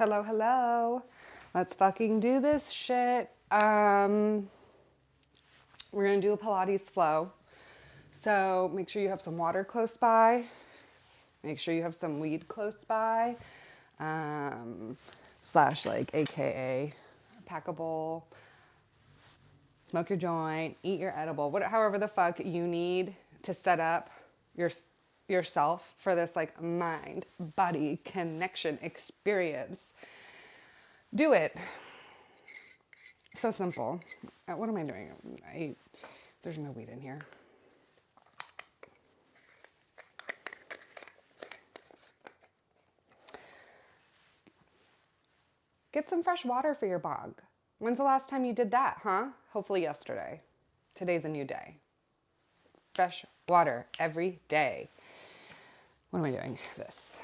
Hello, hello. Let's fucking do this shit. We're gonna do a Pilates flow. So make sure you have some water close by. Make sure you have some weed close by. Slash like AKA packable. Smoke your joint, eat your edible, however the fuck you need to set up yourself for this like mind body connection experience. Do it. So simple. What am I doing? There's no weed in here. Get some fresh water for your bog. When's the last time you did that, huh? Hopefully yesterday. Today's a new day. Fresh water every day. What am I doing? This.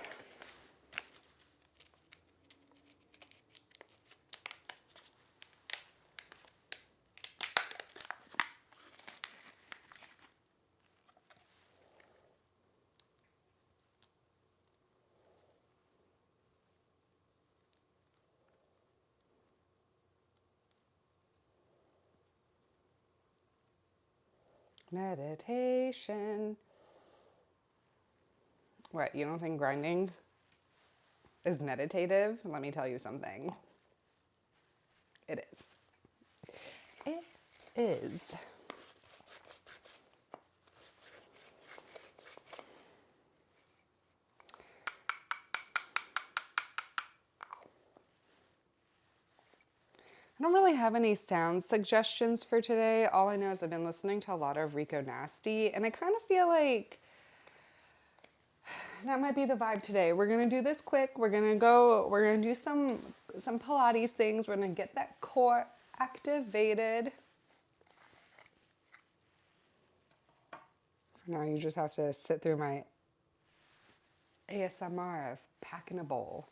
Meditation. What, you don't think grinding is meditative? Let me tell you something. It is. It is. I don't really have any sound suggestions for today. All I know is I've been listening to a lot of Rico Nasty, and I kind of feel like that might be the vibe today. We're gonna do this quick. We're gonna do some Pilates things. We're gonna get that core activated. For now, you just have to sit through my ASMR of packing a bowl.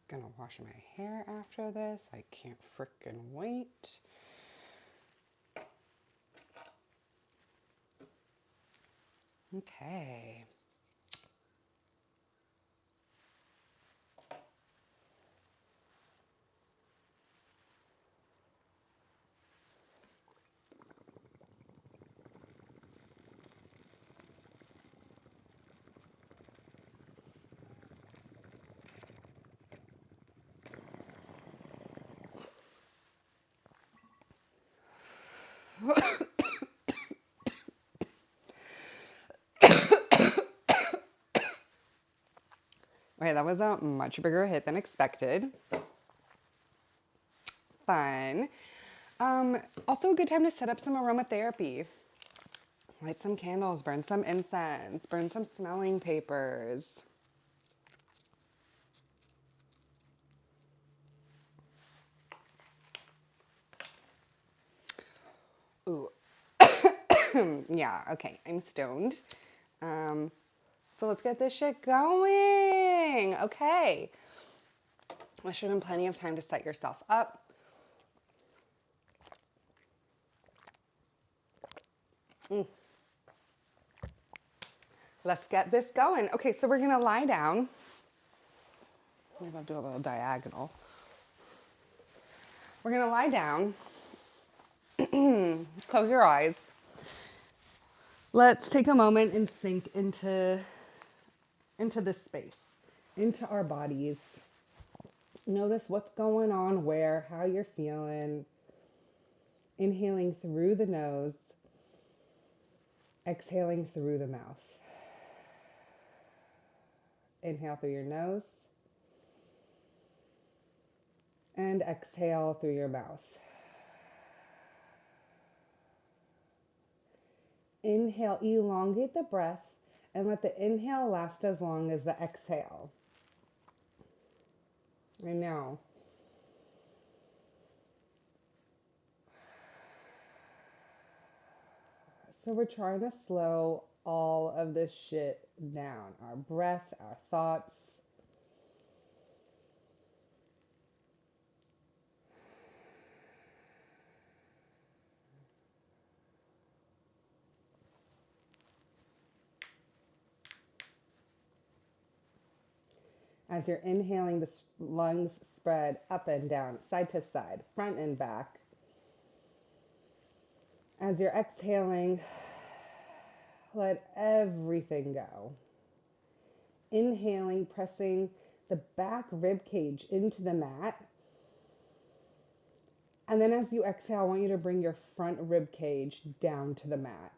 Gonna wash my hair after this. I can't frickin' wait. Okay. Okay, that was a much bigger hit than expected. Fun. Also a good time to set up some aromatherapy. Light some candles, burn some incense, burn some smelling papers. Ooh. Yeah, okay, I'm stoned. So let's get this shit going. Okay. That should have been plenty of time to set yourself up. Let's get this going. Okay, so we're gonna lie down. Maybe I'll do a little diagonal. We're gonna lie down. Close your eyes. Let's take a moment and sink into this space, into our bodies. Notice what's going on where, how you're feeling. Inhaling through the nose, exhaling through the mouth. Inhale through your nose and exhale through your mouth. Inhale, elongate the breath and let the inhale last as long as the exhale. I know. So we're trying to slow all of this shit down. Our breath, our thoughts. As you're inhaling, the lungs spread up and down, side to side, front and back. As you're exhaling, let everything go. Inhaling, pressing the back rib cage into the mat. And then as you exhale, I want you to bring your front rib cage down to the mat.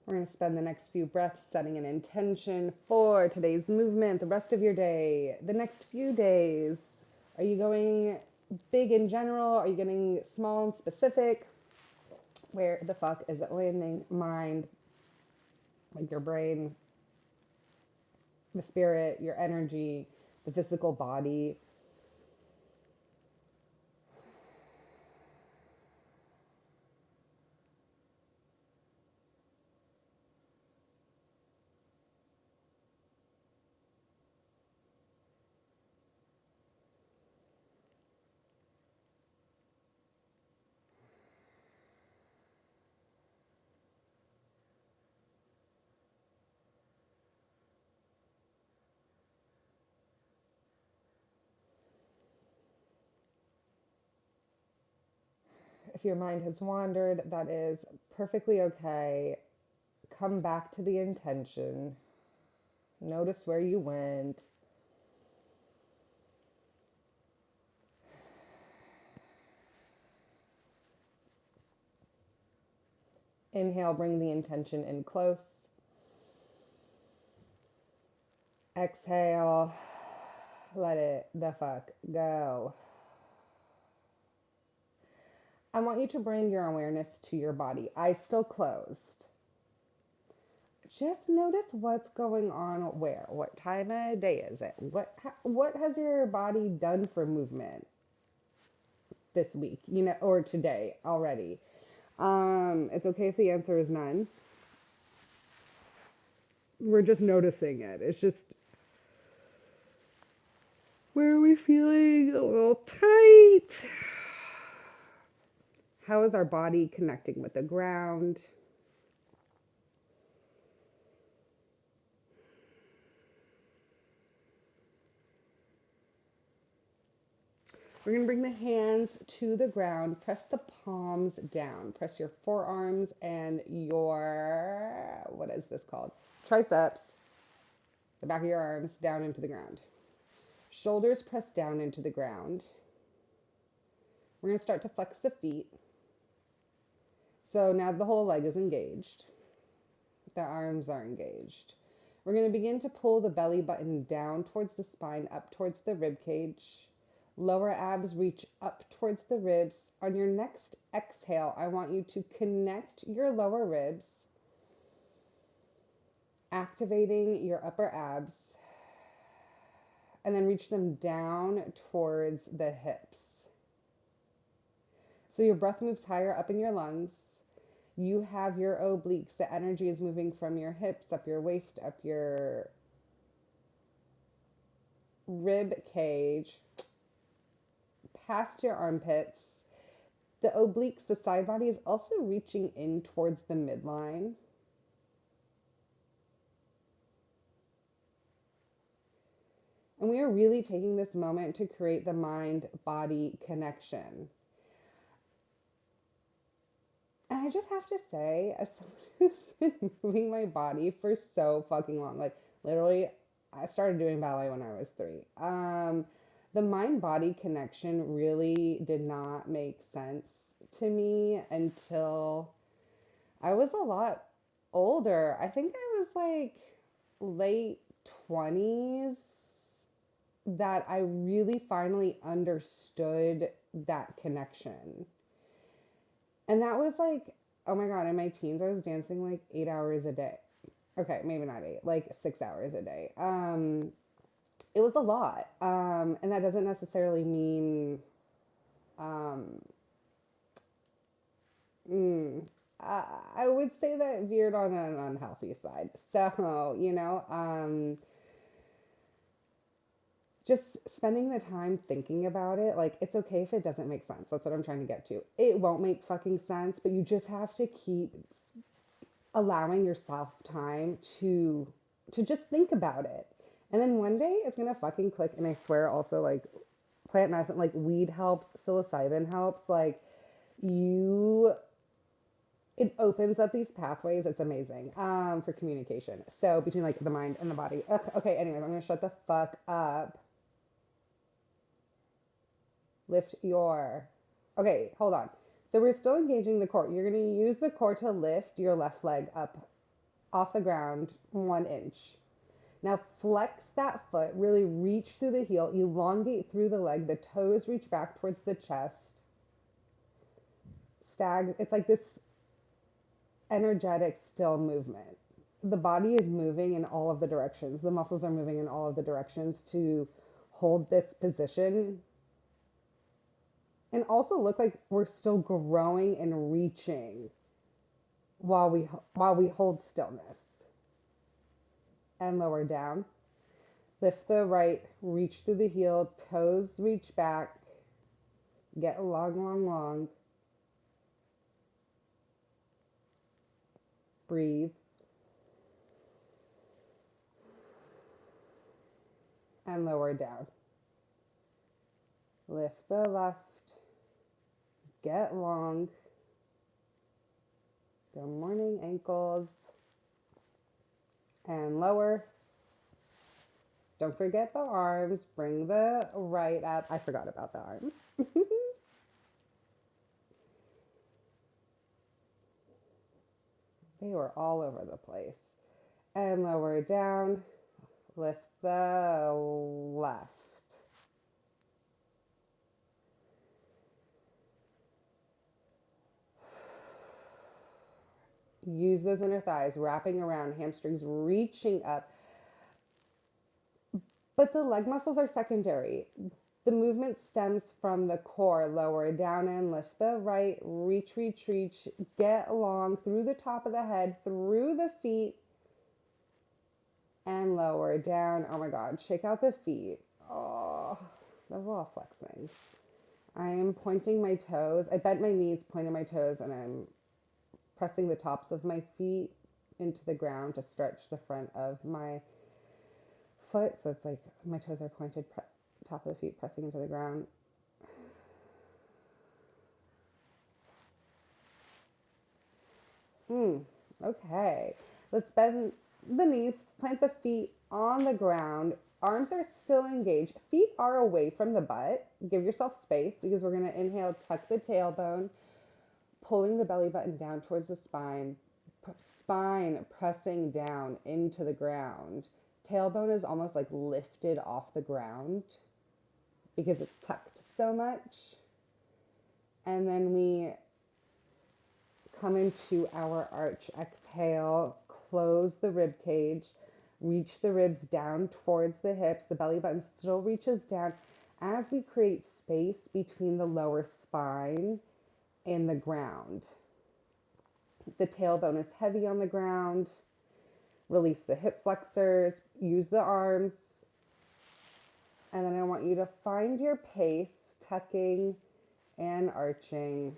We're going to spend the next few breaths setting an intention for today's movement, the rest of your day, the next few days. Are you going big in general? Are you getting small and specific? Where the fuck is it landing? Mind, like your brain, the spirit, your energy, the physical body. If your mind has wandered, that is perfectly okay. Come back to the intention. Notice where you went. Inhale, bring the intention in close. Exhale, let it the fuck go. I want you to bring your awareness to your body. Eyes still closed. Just notice what's going on where. What time of day is it? What has your body done for movement this week, or today already? It's okay if the answer is none. We're just noticing it. It's just, where are we feeling a little tight? How is our body connecting with the ground? We're going to bring the hands to the ground. Press the palms down. Press your forearms and your, what is this called? Triceps, the back of your arms, down into the ground. Shoulders press down into the ground. We're going to start to flex the feet. So now the whole leg is engaged. The arms are engaged. We're going to begin to pull the belly button down towards the spine, up towards the rib cage. Lower abs reach up towards the ribs. On your next exhale, I want you to connect your lower ribs, activating your upper abs, and then reach them down towards the hips. So your breath moves higher up in your lungs. You have your obliques. The energy is moving from your hips, up your waist, up your rib cage, past your armpits. The obliques, the side body, is also reaching in towards the midline. And we are really taking this moment to create the mind-body connection. And I just have to say, as someone who's been moving my body for so fucking long, like literally, I started doing ballet when I was 3. The mind-body connection really did not make sense to me until I was a lot older. I think I was like late 20s that I really finally understood that connection. And that was like, oh my God, in my teens, I was dancing like 8 hours a day. Okay, maybe not 8, like 6 hours a day. It was a lot. And that doesn't necessarily mean, um, I would say that veered on an unhealthy side. So, just spending the time thinking about it, like, it's okay if it doesn't make sense. That's what I'm trying to get to. It won't make fucking sense, but you just have to keep allowing yourself time to just think about it. And then one day it's gonna fucking click. And I swear also, like, plant medicine, like weed helps, psilocybin helps, like you it opens up these pathways. It's amazing for communication. So between like the mind and the body. Ugh, okay, anyways, I'm gonna shut the fuck up. Lift your. Okay, hold on. So we're still engaging the core. You're gonna use the core to lift your left leg up off the ground 1 inch. Now flex that foot, really reach through the heel, elongate through the leg, the toes reach back towards the chest. It's like this energetic still movement. The body is moving in all of the directions. The muscles are moving in all of the directions to hold this position and also look like we're still growing and reaching while we hold stillness. And lower down. Lift the right, reach through the heel, toes reach back, get long, long, long. Breathe. And lower down. Lift the left, get long. Good morning, ankles. And lower. Don't forget the arms. Bring the right up. I forgot about the arms. They were all over the place. And lower down. Lift the left. Use those inner thighs, wrapping around, hamstrings reaching up. But the leg muscles are secondary. The movement stems from the core. Lower down and lift the right. Reach, reach, reach. Get long through the top of the head, through the feet, and lower down. Oh my God, shake out the feet. Oh, that's a lot of flexing. I am pointing my toes. I bent my knees, pointed my toes, and I'm pressing the tops of my feet into the ground to stretch the front of my foot. So it's like my toes are pointed, top of the feet pressing into the ground. Okay. Let's bend the knees, plant the feet on the ground. Arms are still engaged. Feet are away from the butt. Give yourself space because we're going to inhale, tuck the tailbone, pulling the belly button down towards the spine. Spine pressing down into the ground. Tailbone is almost like lifted off the ground because it's tucked so much. And then we come into our arch. Exhale, close the rib cage, reach the ribs down towards the hips. The belly button still reaches down as we create space between the lower spine and the ground. The tailbone is heavy on the ground. Release the hip flexors, use the arms. And then I want you to find your pace, tucking and arching.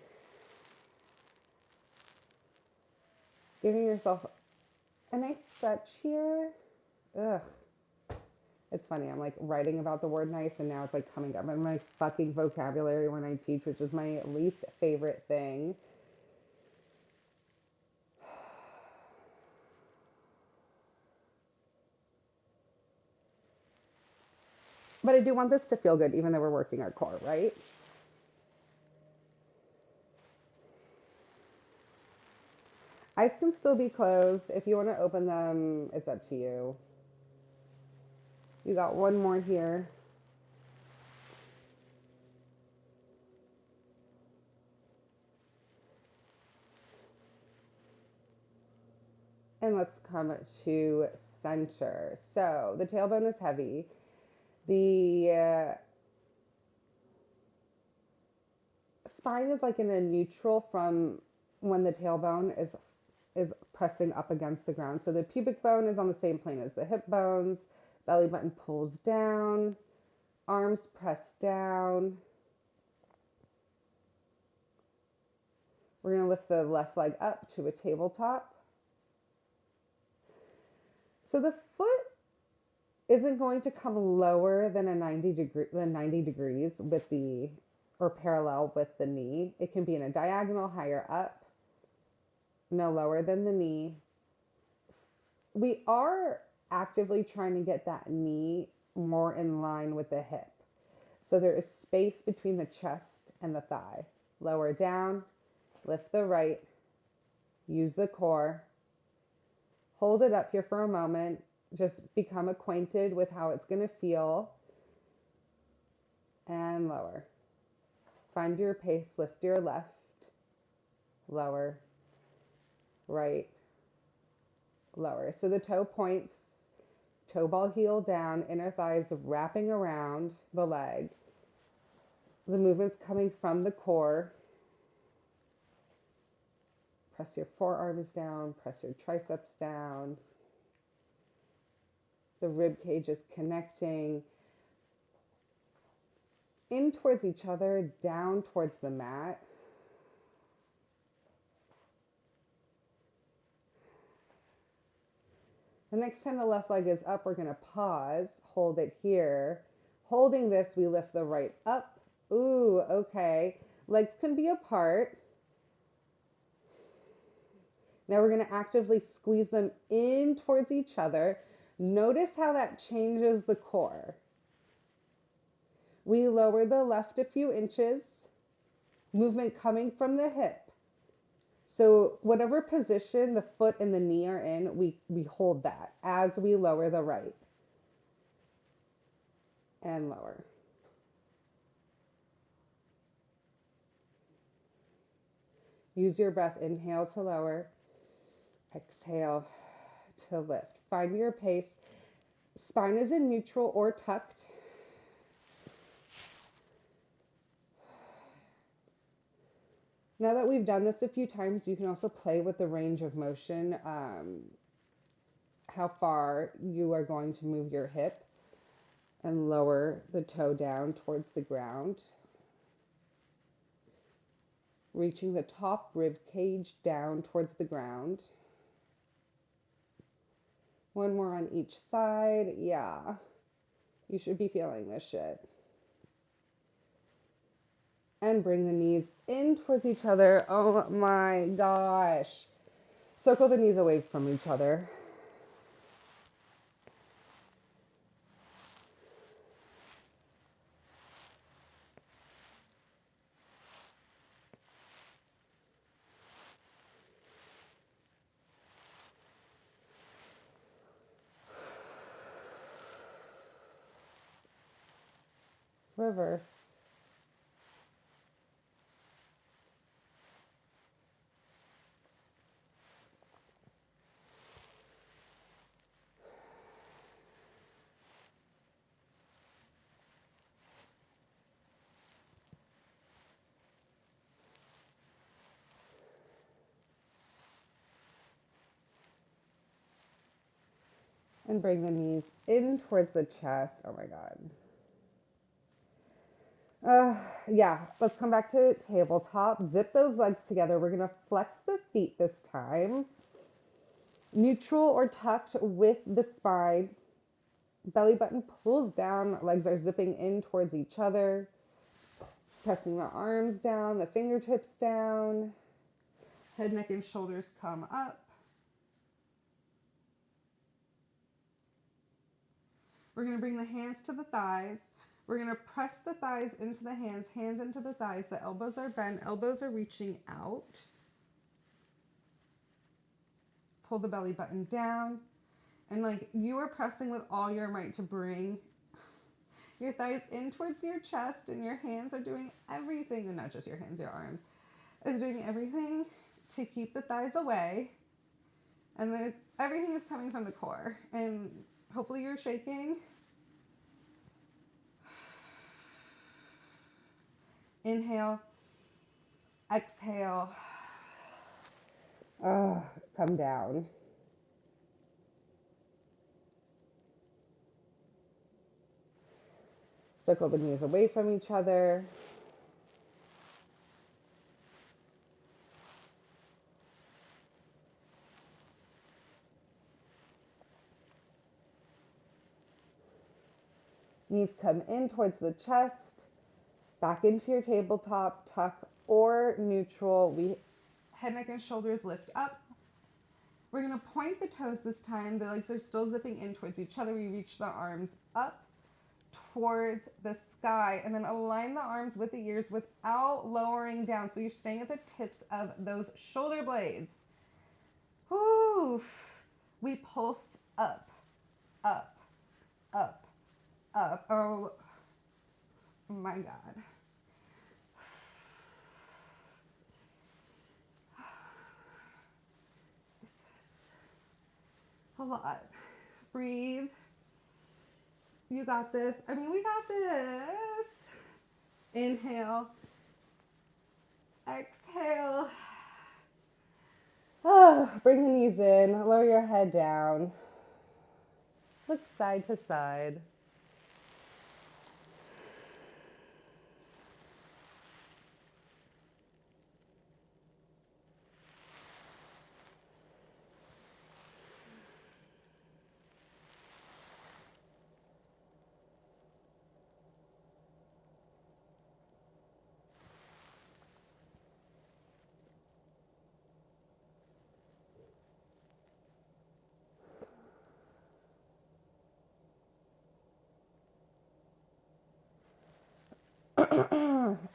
Giving yourself a nice stretch here. Ugh. It's funny, I'm like writing about the word nice and now it's like coming up in my fucking vocabulary when I teach, which is my least favorite thing. But I do want this to feel good even though we're working our core, right? Eyes can still be closed. If you want to open them, it's up to you. You got one more here. And let's come to center. So the tailbone is heavy. The spine is like in a neutral from when the tailbone is pressing up against the ground. So the pubic bone is on the same plane as the hip bones. Belly button pulls down, arms press down. We're going to lift the left leg up to a tabletop. So the foot isn't going to come lower than 90 degrees with the, or parallel with the knee. It can be in a diagonal higher up, no lower than the knee. We are actively trying to get that knee more in line with the hip. So there is space between the chest and the thigh. Lower down, lift the right, use the core. Hold it up here for a moment. Just become acquainted with how it's going to feel. And lower. Find your pace. Lift your left, lower, right, lower. So the toe points, toe ball heel down, inner thighs wrapping around the leg. The movement's coming from the core. Press your forearms down, press your triceps down. The rib cage is connecting in towards each other, down towards the mat. The next time the left leg is up, we're going to pause, hold it here. Holding this, we lift the right up. Ooh, okay. Legs can be apart. Now we're going to actively squeeze them in towards each other. Notice how that changes the core. We lower the left a few inches, movement coming from the hip. So whatever position the foot and the knee are in, we hold that as we lower the right. And lower. Use your breath. Inhale to lower. Exhale to lift. Find your pace. Spine is in neutral or tucked. Now that we've done this a few times, you can also play with the range of motion, how far you are going to move your hip and lower the toe down towards the ground. Reaching the top rib cage down towards the ground. One more on each side. Yeah, you should be feeling this shit. And bring the knees in towards each other. Oh my gosh. Circle the knees away from each other. Reverse. And bring the knees in towards the chest. Oh my God. Yeah, let's come back to tabletop. Zip those legs together. We're going to flex the feet this time. Neutral or tucked with the spine. Belly button pulls down. Legs are zipping in towards each other. Pressing the arms down, the fingertips down. Head, neck, and shoulders come up. We're going to bring the hands to the thighs. We're going to press the thighs into the hands, hands into the thighs. The elbows are bent, elbows are reaching out. Pull the belly button down. And like you are pressing with all your might to bring your thighs in towards your chest, and your hands are doing everything, and not just your hands, your arms, is doing everything to keep the thighs away. And everything is coming from the core. And hopefully you're shaking. Inhale, exhale, Come down. Circle the knees away from each other. Knees come in towards the chest, back into your tabletop, tuck or neutral. Head, neck, and shoulders lift up. We're gonna point the toes this time. The legs are still zipping in towards each other. We reach the arms up towards the sky and then align the arms with the ears without lowering down. So you're staying at the tips of those shoulder blades. Whew. We pulse up, up, up, up. Oh my God. This is a lot. Breathe. You got this. I mean, we got this. Inhale. Exhale. Oh, bring the knees in. Lower your head down. Look side to side.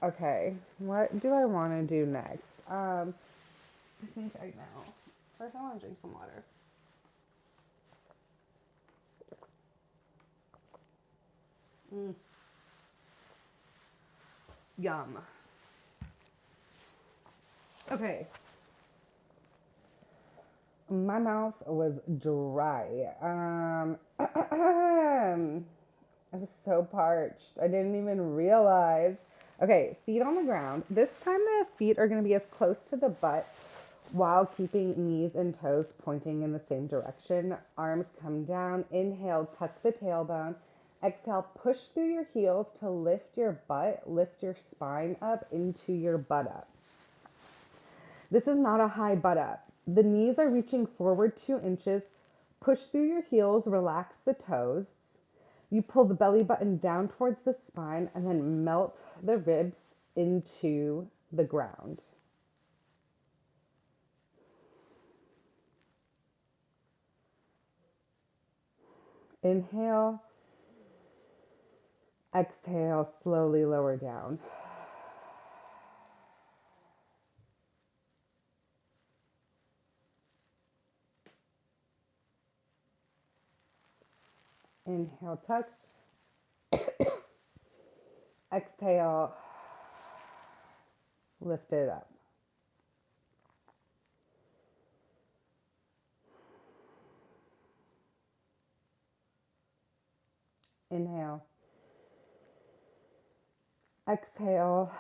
Okay, what do I want to do next? I think I know. First, I want to drink some water. Yum. Okay. My mouth was dry. I was so parched. I didn't even realize. Okay, feet on the ground. This time the feet are going to be as close to the butt while keeping knees and toes pointing in the same direction. Arms come down. Inhale, tuck the tailbone. Exhale, push through your heels to lift your butt, lift your spine up into your butt up. This is not a high butt up. The knees are reaching forward 2 inches. Push through your heels, relax the toes. You pull the belly button down towards the spine and then melt the ribs into the ground. Inhale. Exhale, slowly lower down. Inhale, tuck. Exhale, lift it up. Inhale. Exhale.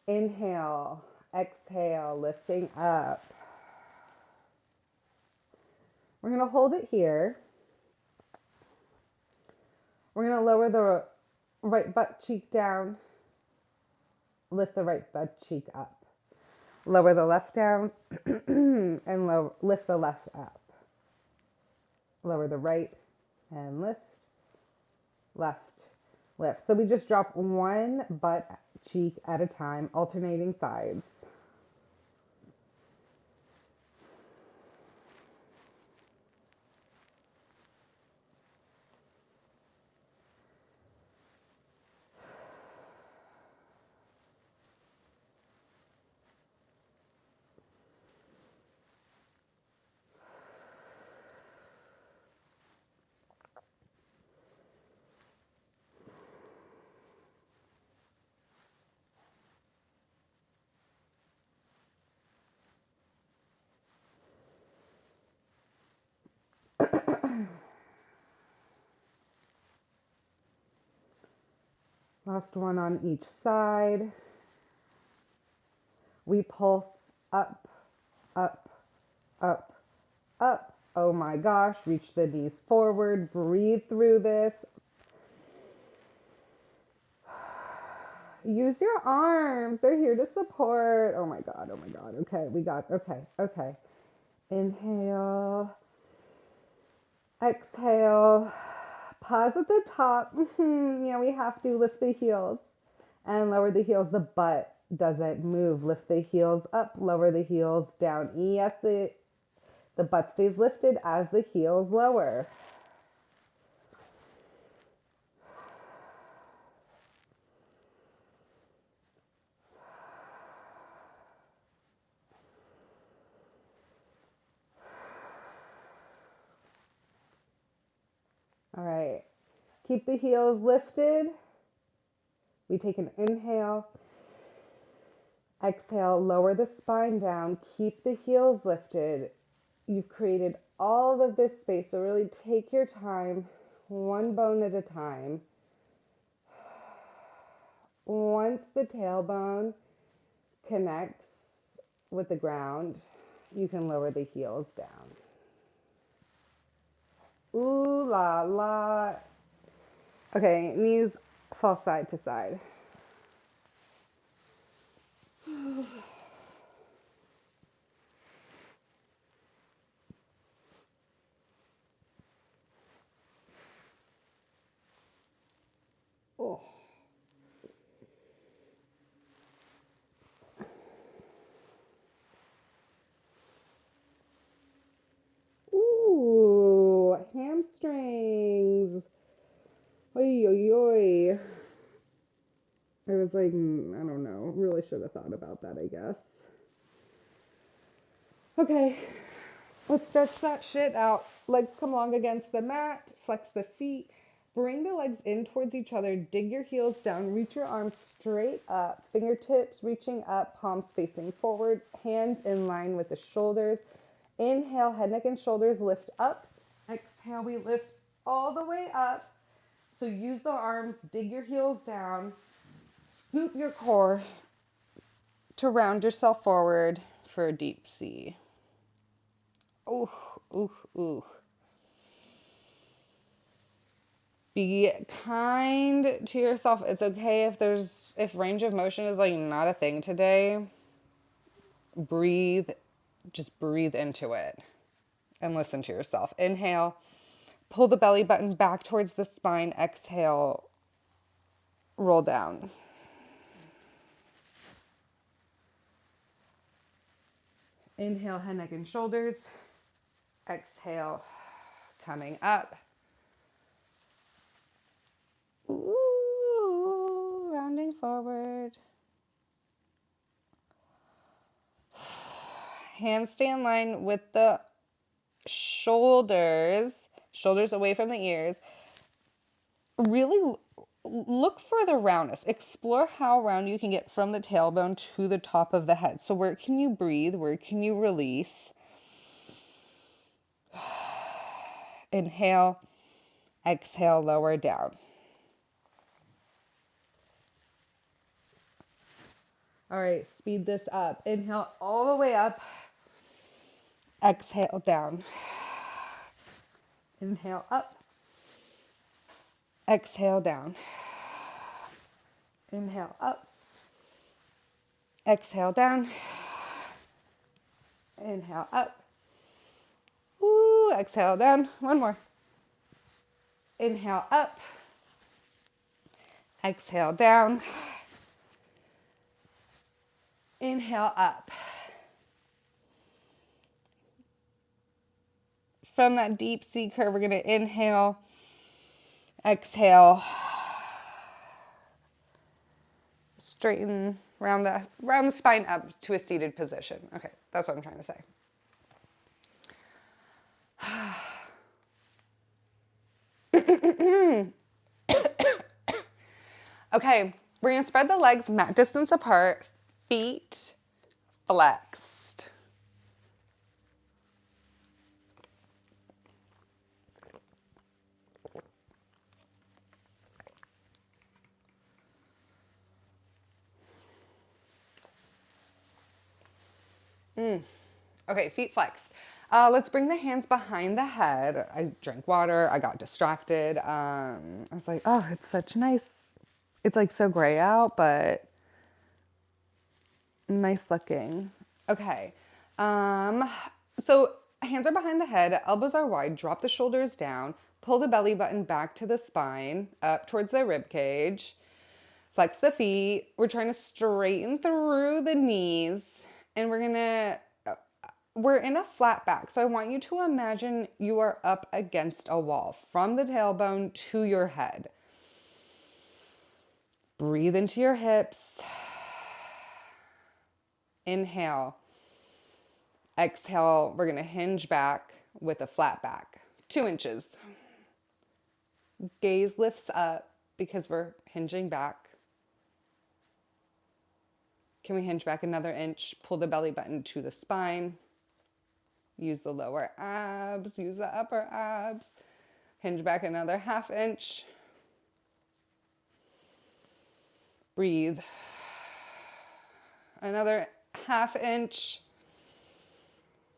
Inhale. Exhale, lifting up. We're going to hold it here. We're going to lower the right butt cheek down. Lift the right butt cheek up. Lower the left down and lift the left up. Lower the right and lift, left, lift. So we just drop one butt cheek at a time, alternating sides. Last one on each side. We pulse up, up, up, up. Oh my gosh, reach the knees forward, breathe through this. Use your arms, they're here to support. Oh my God, oh my God. Okay, okay. Inhale, exhale, pause at the top. Yeah, we have to lift the heels and lower the heels. The butt doesn't move. Lift the heels up, lower the heels down. Yes, the butt stays lifted as the heels lower. All right, keep the heels lifted. We take an inhale, exhale, lower the spine down, keep the heels lifted. You've created all of this space, so really take your time, one bone at a time. Once the tailbone connects with the ground, you can lower the heels down. Ooh la la. Okay, knees fall side to side. Oh. Ooh, hamstrings. Oy, oy, oy. I was like, I don't know. Really should have thought about that, I guess. Okay, let's stretch that shit out. Legs come long against the mat. Flex the feet. Bring the legs in towards each other. Dig your heels down. Reach your arms straight up. Fingertips reaching up. Palms facing forward. Hands in line with the shoulders. Inhale, head, neck, and shoulders lift up. Exhale, we lift all the way up. So use the arms. Dig your heels down. Scoop your core to round yourself forward for a deep C. Ooh, ooh, ooh. Be kind to yourself. It's okay if range of motion is like not a thing today. Breathe, just breathe into it and listen to yourself. Inhale, pull the belly button back towards the spine. Exhale, roll down. Inhale, head, neck, and shoulders. Exhale, coming up. Ooh, rounding forward. Hands stay in line with the shoulders away from the ears. Really look for the roundness. Explore how round you can get from the tailbone to the top of the head. So where can you breathe? Where can you release? Inhale, exhale, lower down. All right, speed this up. Inhale all the way up. Exhale down. Inhale up. Exhale down. Inhale up. Exhale down. Inhale up. Ooh, exhale down. One more. Inhale up. Exhale down. Inhale up. From that deep C curve, we're going to inhale, exhale, straighten, round the spine up to a seated position. Okay, that's what I'm trying to say. Okay, we're going to spread the legs mat distance apart, feet flexed. Okay, feet flexed. Let's bring the hands behind the head. I drank water. I got distracted. I was like, oh, it's such nice. It's like so gray out, but nice looking. Okay. So hands are behind the head, elbows are wide, drop the shoulders down, pull the belly button back to the spine, up towards the rib cage. Flex the feet. We're trying to straighten through the knees, and we're in a flat back. So I want you to imagine you are up against a wall from the tailbone to your head. Breathe into your hips. Inhale. Exhale. We're going to hinge back with a flat back. 2 inches. Gaze lifts up because we're hinging back. Can we hinge back another inch? Pull the belly button to the spine. Use the lower abs, use the upper abs. Hinge back another ½ inch. Breathe. Another ½ inch.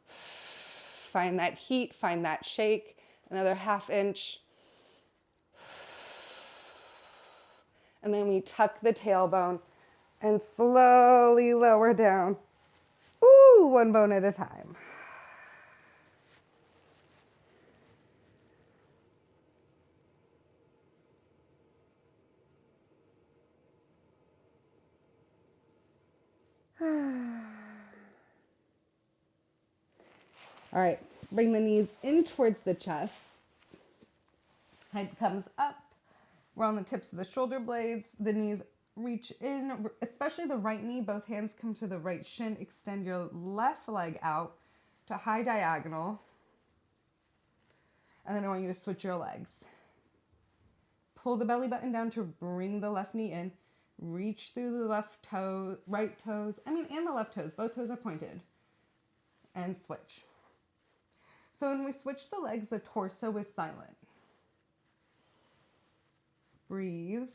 Find that heat, find that shake. Another ½ inch. And then we tuck the tailbone and slowly lower down. Ooh, one bone at a time. All right, bring the knees in towards the chest. Head comes up. We're on the tips of the shoulder blades. The knees reach in, especially the right knee. Both hands come to the right shin. Extend your left leg out to high diagonal. And then I want you to switch your legs. Pull the belly button down to bring the left knee in. Reach through the left toe, right toes, and the left toes. Both toes are pointed. And switch. So when we switch the legs, the torso is silent. Breathe.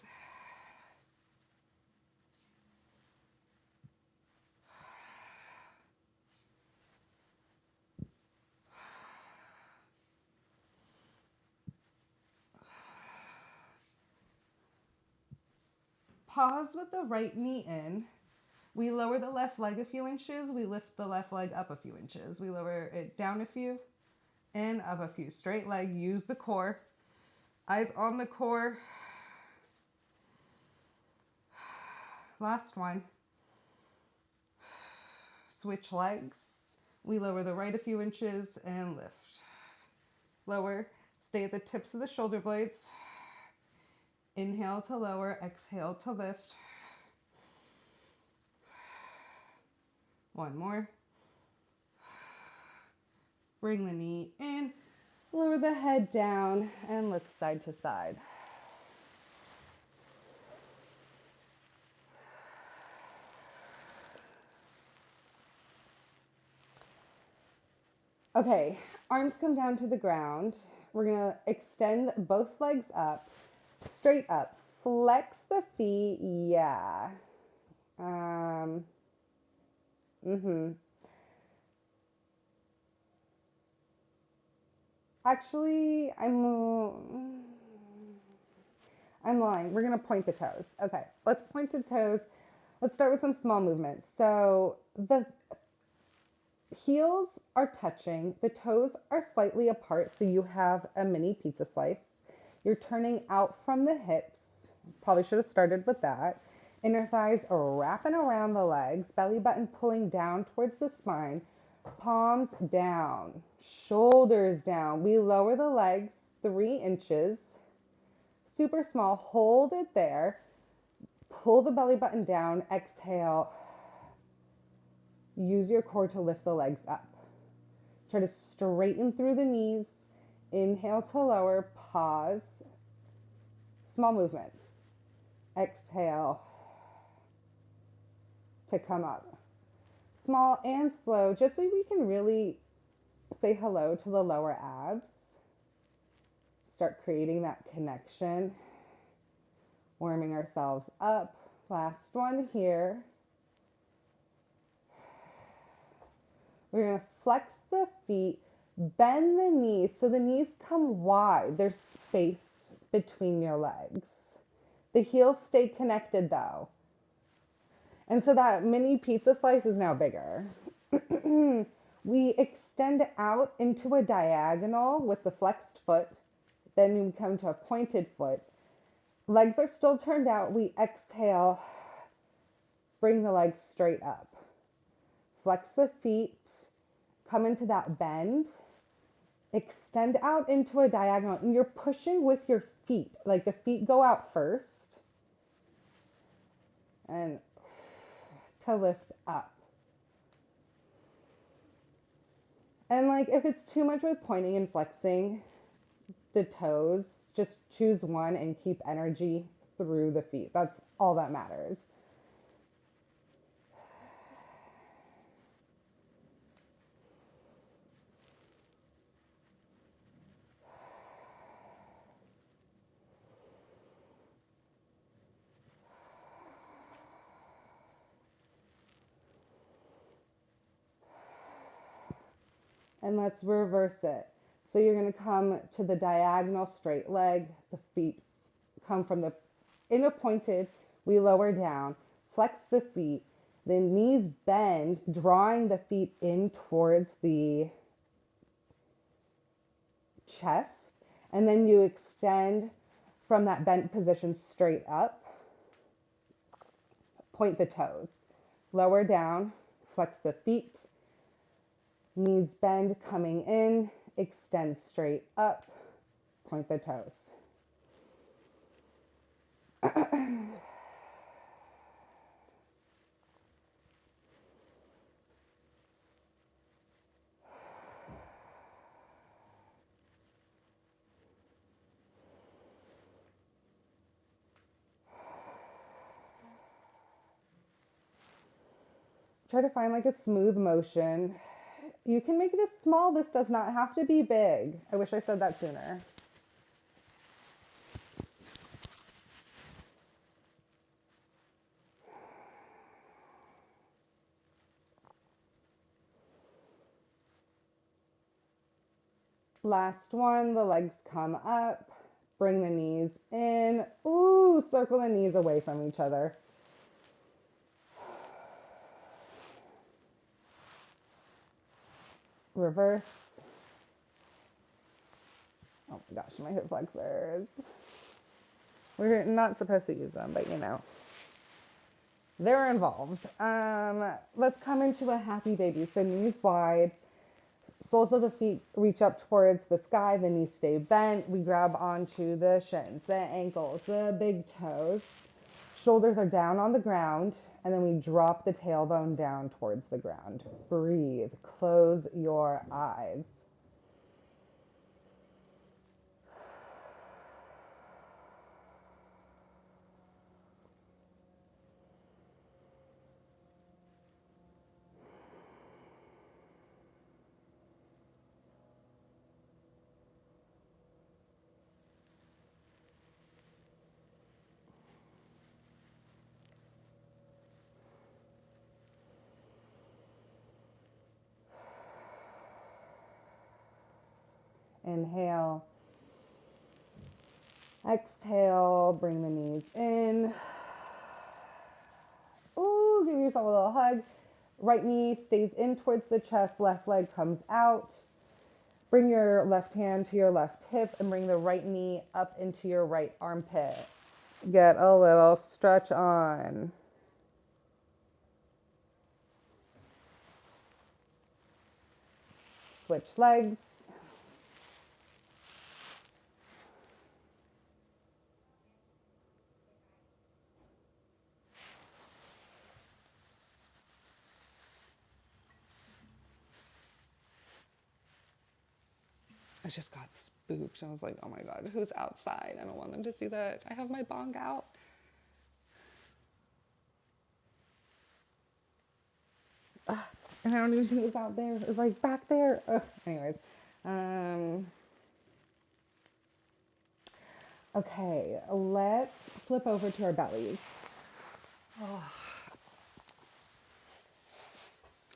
Pause with the right knee in. We lower the left leg a few inches. We lift the left leg up a few inches. We lower it down a few and up a few. Straight leg, use the core. Eyes on the core. Last one. Switch legs. We lower the right a few inches and lift. Lower. Stay at the tips of the shoulder blades. Inhale to lower, exhale to lift. One more. Bring the knee in, lower the head down, and look side to side. Okay, arms come down to the ground. We're gonna extend both legs up, straight up. Flex the feet, yeah. Actually, I'm lying. We're gonna point the toes. Okay, let's point the toes. Let's start with some small movements. So the heels are touching, the toes are slightly apart, so you have a mini pizza slice. You're turning out from the hips. Probably should have started with that. Inner thighs are wrapping around the legs, belly button pulling down towards the spine, palms down, shoulders down. We lower the legs 3 inches, super small, hold it there. Pull the belly button down, exhale. Use your core to lift the legs up. Try to straighten through the knees. Inhale to lower, pause. Small movement. Exhale to come up. Small and slow, just so we can really say hello to the lower abs. Start creating that connection. Warming ourselves up. Last one here. We're going to flex the feet, bend the knees so the knees come wide. There's space between your legs. The heels stay connected though. And so that mini pizza slice is now bigger. We extend out into a diagonal with the flexed foot. Then we come to a pointed foot. Legs are still turned out. We exhale, bring the legs straight up. Flex the feet, come into that bend, extend out into a diagonal. And you're pushing with your feet, like the feet go out first. And to lift up. And like if it's too much with pointing and flexing the toes, just choose one and keep energy through the feet. That's all that matters. And let's reverse it. So you're going to come to the diagonal straight leg. The feet come from the in a pointed. We lower down, flex the feet. The knees bend, drawing the feet in towards the chest. And then you extend from that bent position straight up. Point the toes. Lower down, flex the feet. Knees bend, coming in, extend straight up, point the toes. Try to find like a smooth motion. You can make this small. This does not have to be big. I wish I said that sooner. Last one, the legs come up. Bring the knees in. Ooh, circle the knees away from each other. Reverse. Oh my gosh, my hip flexors. We're not supposed to use them, but you know, they're involved. Let's come into a happy baby. So knees wide, soles of the feet reach up towards the sky, the knees stay bent. We grab onto the shins, the ankles, the big toes. Shoulders are down on the ground, and then we drop the tailbone down towards the ground. Breathe, close your eyes. Inhale. Exhale, bring the knees in. Ooh, give yourself a little hug. Right knee stays in towards the chest, left leg comes out. Bring your left hand to your left hip and bring the right knee up into your right armpit. Get a little stretch on. Switch legs. I just got spooked. I was like, oh my God, who's outside? I don't want them to see that I have my bong out. And I don't even think it was out there. It was like back there. Anyways. Okay, let's flip over to our bellies. Oh.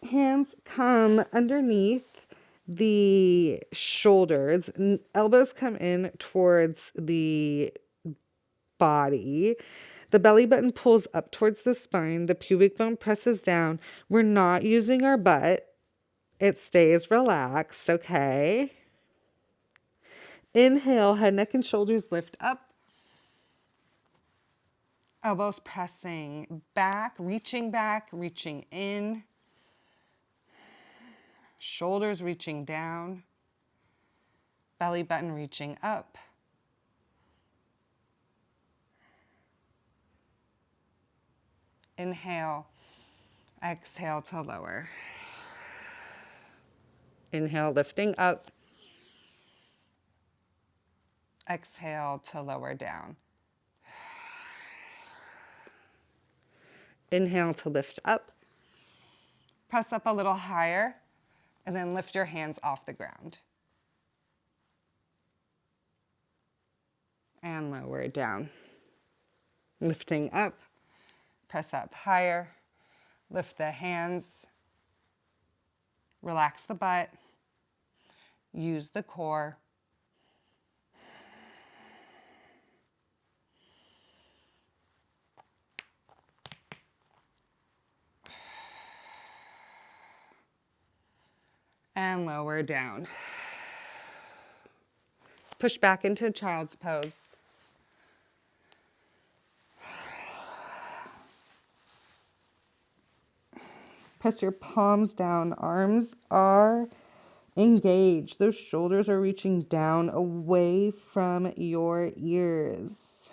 Hands come underneath the shoulders. Elbows come in towards the body. The belly button pulls up towards the spine. The pubic bone presses down. We're not using our butt. It stays relaxed, okay? Inhale, head, neck, and shoulders lift up. Elbows pressing back, reaching in. Shoulders reaching down. Belly button reaching up. Inhale, exhale to lower. Inhale, lifting up. Exhale to lower down. Inhale to lift up. Press up a little higher, and then lift your hands off the ground. And lower down. Lifting up. Press up higher. Lift the hands. Relax the butt. Use the core. And lower down. Push back into child's pose. Press your palms down. Arms are engaged. Those shoulders are reaching down away from your ears.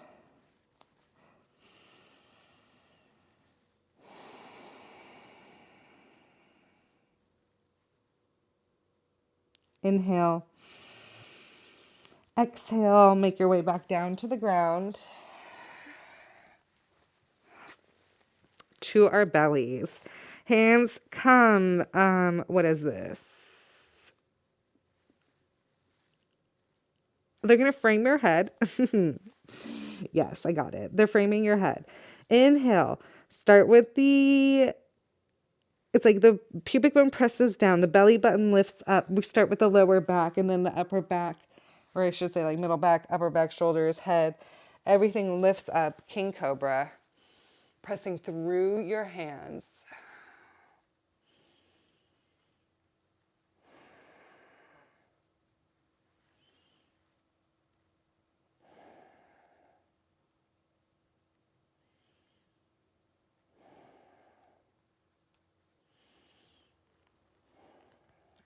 Inhale. Exhale, make your way back down to the ground. To our bellies. Hands come, what is this? They're going to frame your head. Yes, I got it. They're framing your head. Inhale. Start with it's like the pubic bone presses down. The belly button lifts up. We start with the lower back and then the upper back, or I should say like middle back, upper back, shoulders, head. Everything lifts up. King Cobra. Pressing through your hands.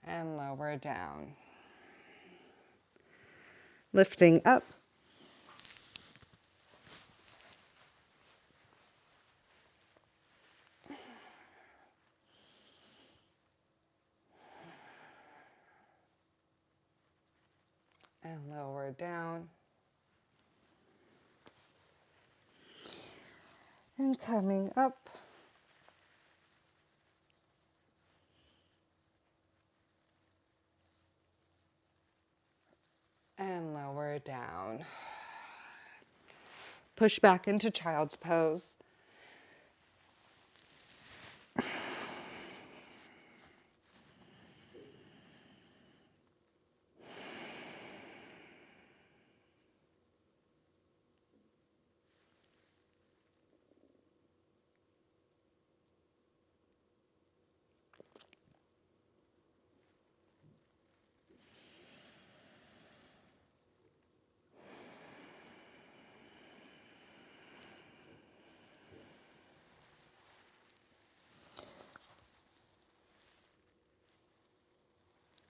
And lower down. Lifting up. And lower down. And coming up. And lower down. Push back into child's pose.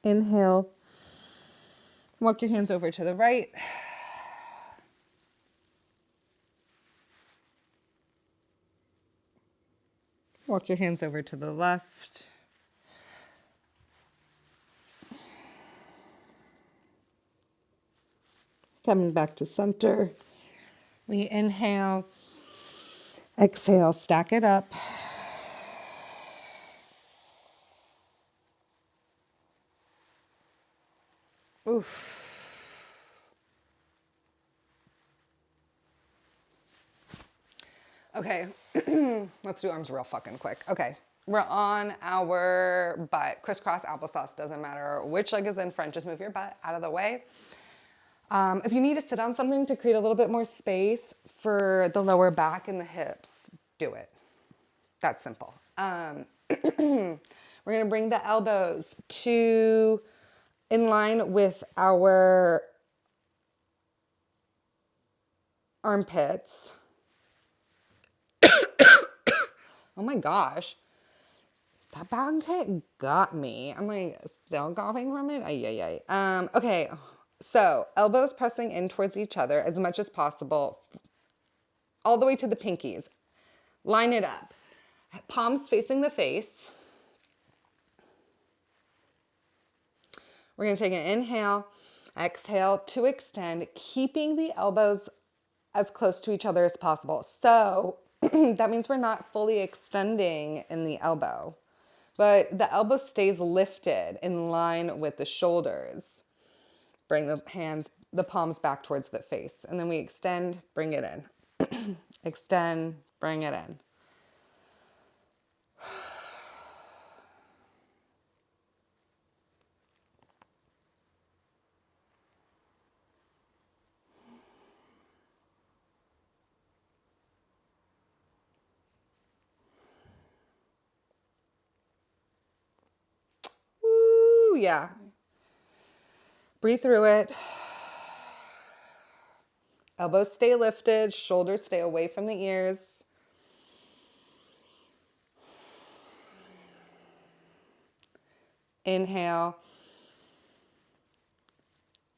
Inhale. Walk your hands over to the right. Walk your hands over to the left. Coming back to center. We inhale. Exhale, stack it up. Oof. Okay, let's do arms real fucking quick. Okay, We're on our butt. Crisscross applesauce, doesn't matter which leg is in front. Just move your butt out of the way. If you need to sit on something to create a little bit more space for the lower back and the hips, do it. That's simple. We're going to bring the elbows to in line with our armpits. Oh my gosh. That pancake got me. I'm like still coughing from it. Ay, ay, ay. Okay. So elbows pressing in towards each other as much as possible, all the way to the pinkies. Line it up. Palms facing the face. We're going to take an inhale, exhale to extend, keeping the elbows as close to each other as possible. So that means we're not fully extending in the elbow, but the elbow stays lifted in line with the shoulders. Bring the palms back towards the face. And then we extend, bring it in. Extend, bring it in. Woo, yeah. Breathe through it. Elbows stay lifted, shoulders stay away from the ears. Inhale.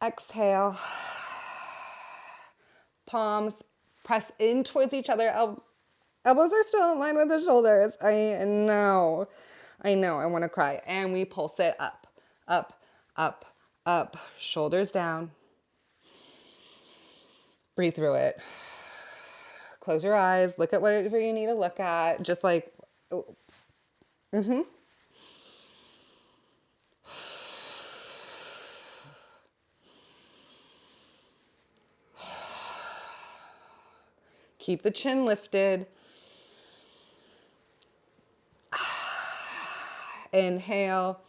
Exhale. Palms press in towards each other. Elbows are still in line with the shoulders. I know. I want to cry. And we pulse it up, up, up, up. Shoulders down. Breathe through it. Close your eyes. Look at whatever you need to look at. Just like, keep the chin lifted. Inhale.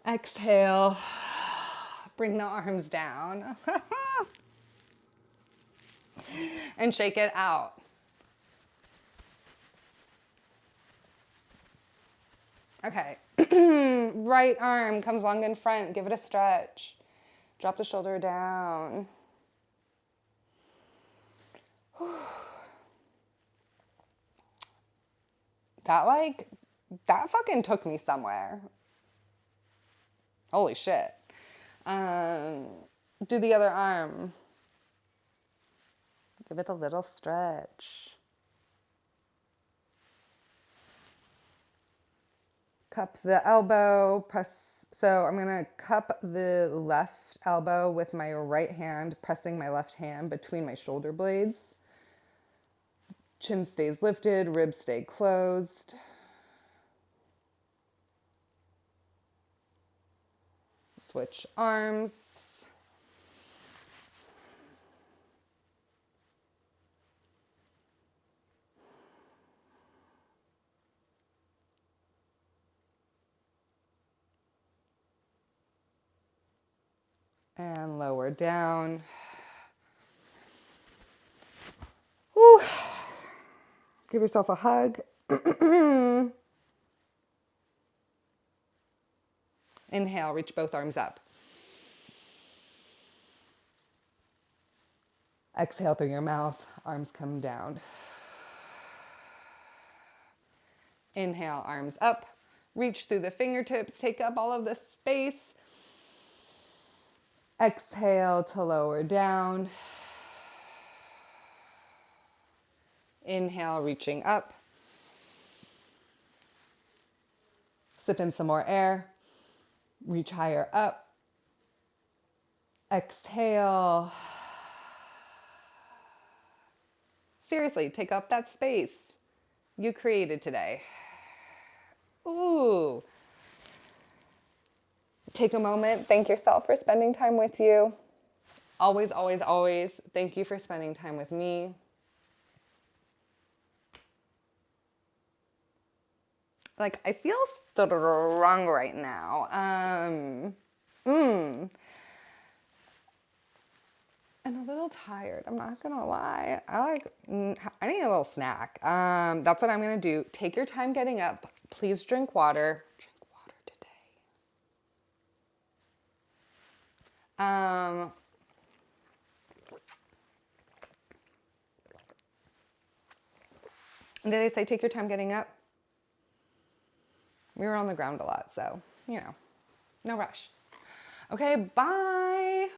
Exhale. Bring the arms down. And shake it out. Okay. Right arm comes long in front. Give it a stretch. Drop the shoulder down. That fucking took me somewhere. Holy shit. Do the other arm. Give it a little stretch. Cup the elbow, press. So I'm gonna cup the left elbow with my right hand, pressing my left hand between my shoulder blades. Chin stays lifted, ribs stay closed. Switch arms. And lower down. Woo. Give yourself a hug. Inhale, reach both arms up. Exhale through your mouth, arms come down. Inhale, arms up. Reach through the fingertips, take up all of the space. Exhale to lower down. Inhale, reaching up. Sip in some more air. Reach higher up. Exhale. Seriously, take up that space you created today. Ooh. Take a moment. Thank yourself for spending time with you. Always, always, always, thank you for spending time with me. Like, I feel strong right now. And a little tired. I'm not gonna lie. I need a little snack. That's what I'm gonna do. Take your time getting up. Please drink water. Drink water today. Did I say take your time getting up? We were on the ground a lot, so, you know, no rush. Okay, bye.